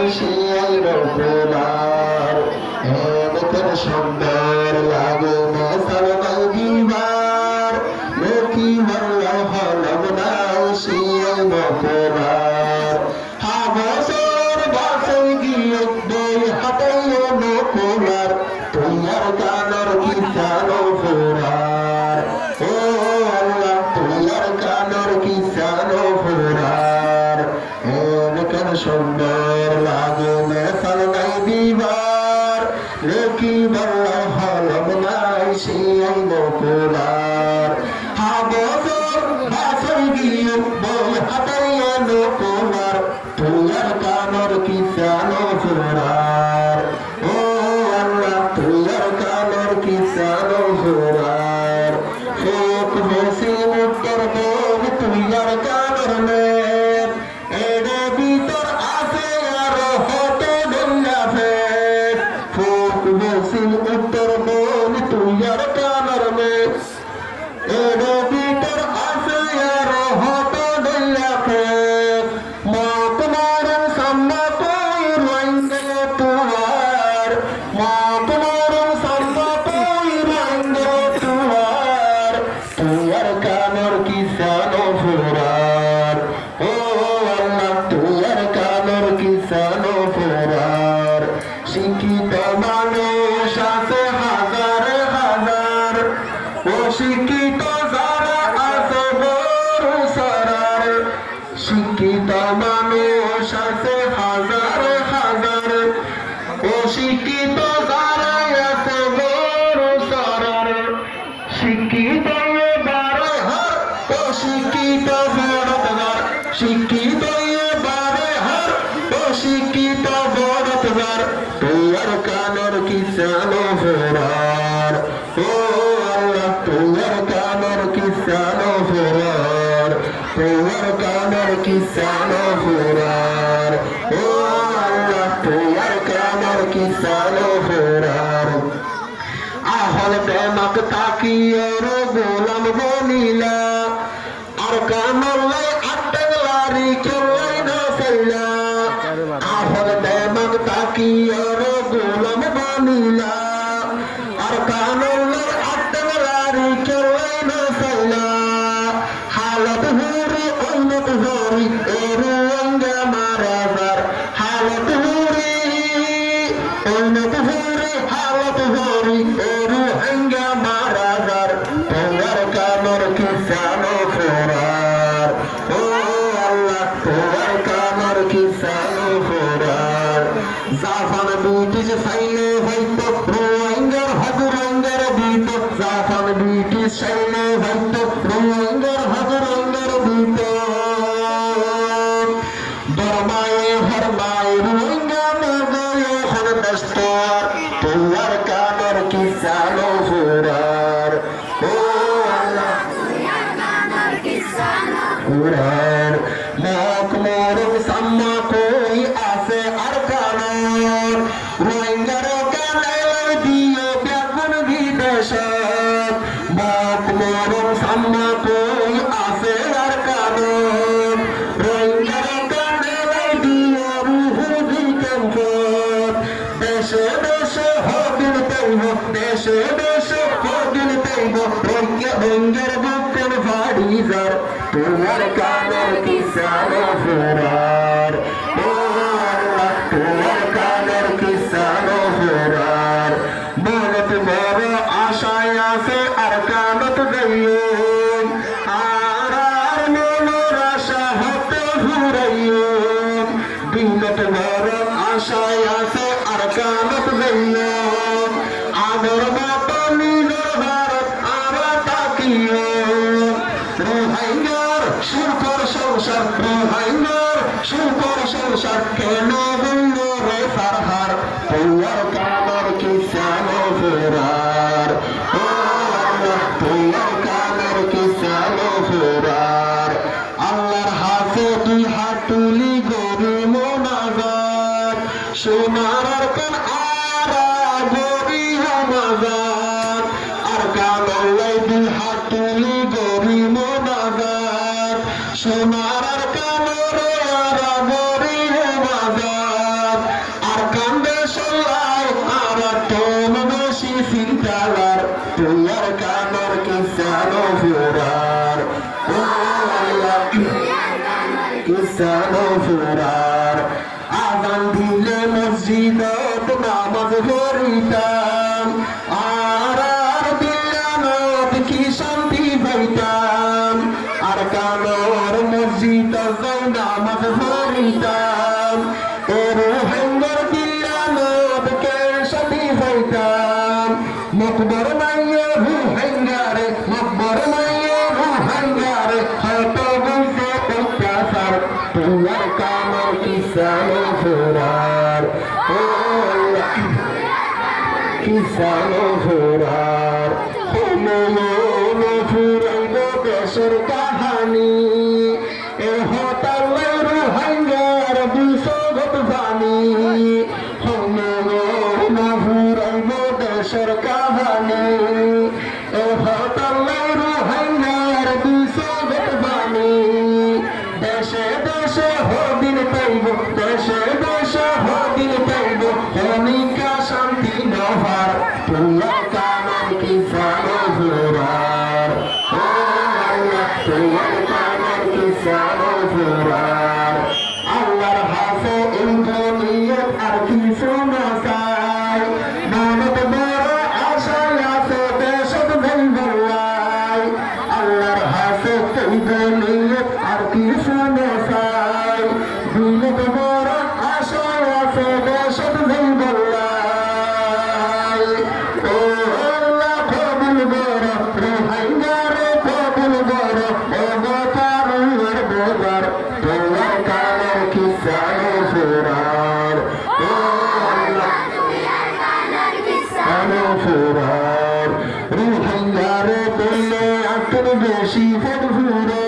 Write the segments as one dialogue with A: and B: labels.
A: সেই রকমার এমন সুন্দর লাগে না সালমাই দিবার লোকি মাল্লা হলব না সেই রকমার হাবসর বাসই গিয়ে দুই হাতে নকুমার তোমার কানর কিসানো ফুরার ও আল্লাহ তোমার কানর কিসানো ফুরার এমন সুন্দর লাগে না সালমাই দিবার লোকি মাল্লা হলব না সেই রকমার হাবসর বাসই গিয়ে দুই হাতে নকুমার তোমার কানর কিসানো ফুরার ও আল্লাহ তোমার কানর কিসানো ফুরার ফোক বেশি উত্তর দেব তোমার কানর মেপ এডে ভিতর আছে আর হতে দুনিয়া ফেক ফোক বেশি উত্তর দেব তোমার কানর মেপ এডে ভিতর আছে আর হতে দুনিয়া ফেক তোমার সামনে কই রঙ্গে তোমার তোমার সামনে কই রঙ্গে তোমার তোমার কানর কিসানো ফুরার ও আল্লাহ তোমার কানর কিসানো ফুরার শিক্ষিত মানুষ আছে হাজার হাজার ও শিক্ষিত যারা আছে বড় সারার শিক্ষিত মানুষ আছে হাজার হাজার ও শিক্ষিত যারা আছে বড় সারার শিক্ষিত বারে হার ও শিক্ষিত বড়তগার শিক্ষিত বারে হার ও শিক্ষিত বড়তগার তোমার কানর কিসানো ফুরার ও আল্লাহ তোমার কানর কিসানো ফুরার তোমার কানর কিসানো ফুরার ও আল্লাহ তোমার কানর কিসানো ফুরার আহল প্রেমক তাকিয়ে গোলাম বনিলা আর কানলাই আটলারি কেলাই না সাইলা আহল প্রেমক তাকিয়ে গোলাম বনিলা আর কানলাই আটলারি কেলাই না সাইলা হালত হুরি উন্নত হুরি এরু অঙ্গা মারাবার হালত হুরি উন্নত হুরি হালত হুরি এরু অঙ্গা মারাবার তোমার কানর কিসানো ফুরার ও আল্লাহ তোমার কানর কিসানো ফুরার জাফান ব্রিটিশ সাইলে হয়তো রোহিঙ্গার হজরঙ্গার বিত জাফান ব্রিটিশ সাইলে হয়তো রোহিঙ্গার হজরঙ্গার বিত দরমায়ে হরমায়ে রোহিঙ্গা মগায়ে হর দস্তর তোমার কানর কিসানো ফুরার ও আল্লাহ তোমার কানর কিসানো ফুরার মক মোরম সাম্মা কই আছে আর কানর রোহিঙ্গার কানাই দিও ব্যাগুন বিদেশ মক মোরম সাম্মা কই আছে আর কানর রোহিঙ্গার কানাই দিও রুহু বিকম্পত দেশে দেশে হদিন তাইব দেশে দেশে হদিন তাইব রোহিঙ্গার বুকের ভাড়ি যার তোমার কানর কিসানো ফুরার ও আল্লাহ তোমার কানর কিসানো ফুরার মনত বড় আশায় আছে আর কানত যাইও আর আর মনের আশা হতে ঘুরাইও দিনত বড় আশায় আছে আর কানত যাইও আগর মতো নিজের ভারত আমরা তাকিও রোহিঙ্গার সুখর সংসার রোহিঙ্গার সুখর সংসার কেন বলল রে ফারহার তোমার কানর কিসানো ফুরার ও আল্লাহ তোমার কানর কিসানো ফুরার আল্লাহর হাতে দুই হাত তুলি গরি মোনাজাত সোনার কোন আরা গরি মোনাজাত আর কানলাই দুই হাত তুলি গরি মোনাজাত সোনার কানরে আর গরি মোনাজাত কিসানো ফেরার আজান দিলে মসজিদত নামাজ পড়িতাম আর দিলানত কি শান্তি পাইতাম আর কানোর মসজিদ যাই নামাজ পড়িতাম এর হেঙ্গর দিলানত কে শান্তি পাইতাম মকবর মাইয়ে রুহেঙ্গারে মকবর মাইয়ে রুহেঙ্গারে হয়তো বুঝে অত্যাচার তোমার কামর কিসানো ফেরার ও আল্লাহ কিসানো ফেরার হলো ফুরাইব দেশের কাহানি এ হতালে রুহেঙ্গার বিশ্বগত বাণী হলো ফুরাইব দেশের কাহানি এ হতালে রুহেঙ্গার বিশ্বগত বাণী দেশে দেশে হদিন পাইব দেশে দেশে হদিন পাইব অনিকা শান্তি নহার তোমার কামর কিসানো ফেরার ও আল্লাহ তোমার কামর কিসানো ফেরার আল্লাহর হাসে ইন্দ্রনিয়ত আর কিছু না চাই মানত বড় আশায় আছে দেশত ভেঙ্গলাই আল্লাহর হাসে ইন্দ্রনিয়ত আর কিছু না চাই মানত বড় আশায় আছে দেশত ভেঙ্গলাই ও আল্লাহ কবুল বড় রোহাঙ্গারে কবুল বড় ও গোতারুর বোজার তোমার কামর কিসানো ফেরার ও আল্লাহ কিসানো ফেরার রোহাঙ্গারে বললে আতর বেশি ফটফুরো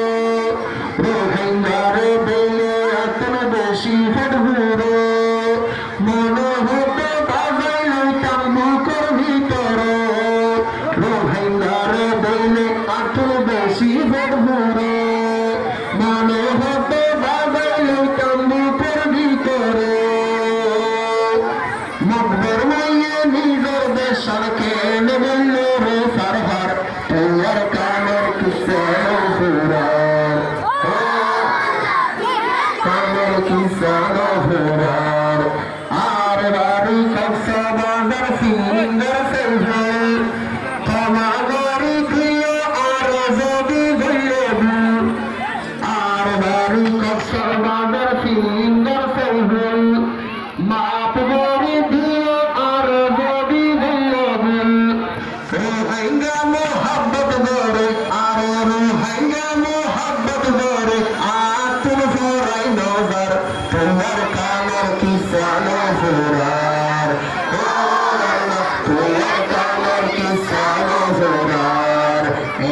A: রোহাঙ্গারে বললে আতর বেশি ফটফুরো মনে হতে বাজাই লইতাম বুকের ভিতরে রোহাঙ্গারে বললে আতর বেশি ফটফুরো মনে হতে বাজাই লইতাম বুকের ভিতরে মকবর মাইয়ে নিজের দেশের কেনে বললে রে সারহার তোমার কামর কিসানো ফেরার কামর কিসানো ফেরার আর বাড়ি কক্সা বাজার সিঙ্গার সেলফেল ক্ষমা গরি প্রিয় আর যদি বললে আর বাড়ি কক্সা বাজার সিঙ্গার সেলফেল মাপ গরি প্রিয় আর যদি বললে রোহাঙ্গা মোহাব্বত গরে আর রোহাঙ্গা মোহাব্বত গরে আতুল ফুরাই নজর তোমার কামর কিসানো ফেরার ও আল্লাহ তোমার কামর কিসানো ফেরার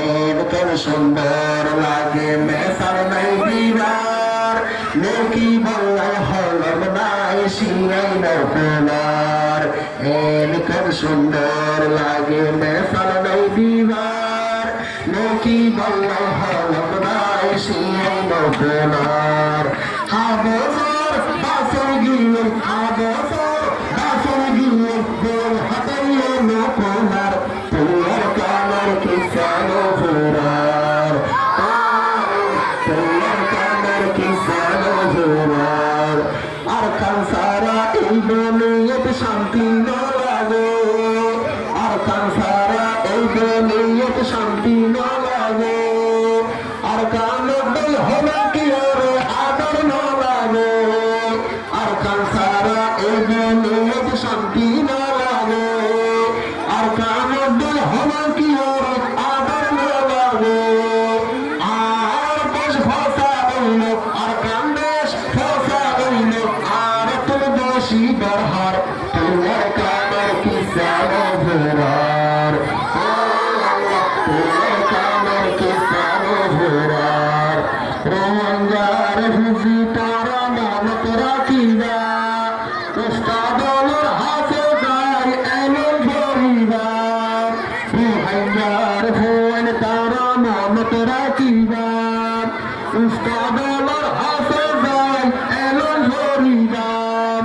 A: এরকম সুন্দর লাগে মেসার নাই দিবার নেকি বল্লাই হলম নাই সিংহাই নৌকোলার এরকম সুন্দর লাগে মেসার নাই দিবার নেকি বল্লাই হলম নাই সিংহাই নৌকোলার হাবসর বাসর গিয়ে হাবসর বাসর গিয়ে গোল হাতাইয়ে নৌকোলার তোমার কামর কিসানো ফেরার তোমার কামর কিসানো ফেরার আর কানসারা এই দুনিয়াত শান্তি না লাগে আর কানসারা এই দুনিয়াত শান্তি না লাগে আর কানবল হবে কি ওরে আদর না লাগে আর কানসারা এই দুনিয়াত শান্তি না লাগে আর কানবল হবে কি ওরে আদর না লাগে আর দেশ ভাষা হইল আর কান্দেশ ভাষা হইল আর তোর দোষী দরহার তোমার কামর কিসানো ফেরার ও আল্লাহ তোমার কামর কিসানো ফেরার রোহাঙ্গার হুজি তারা মানত রাখিবা উস্তাদর হাতে যায় এমন পরিবার রোহাঙ্গার ফোন তারা মানত রাখিবা উস্তাদর হাতে যায় এমন পরিবার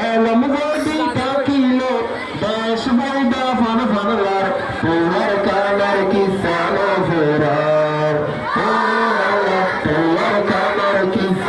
A: এলম গদি থাকিল দেশ বৈদা ফান ফানলার তোমার কামর কিসানো ফেরার ও আল্লাহ তোমার কামর কিসানো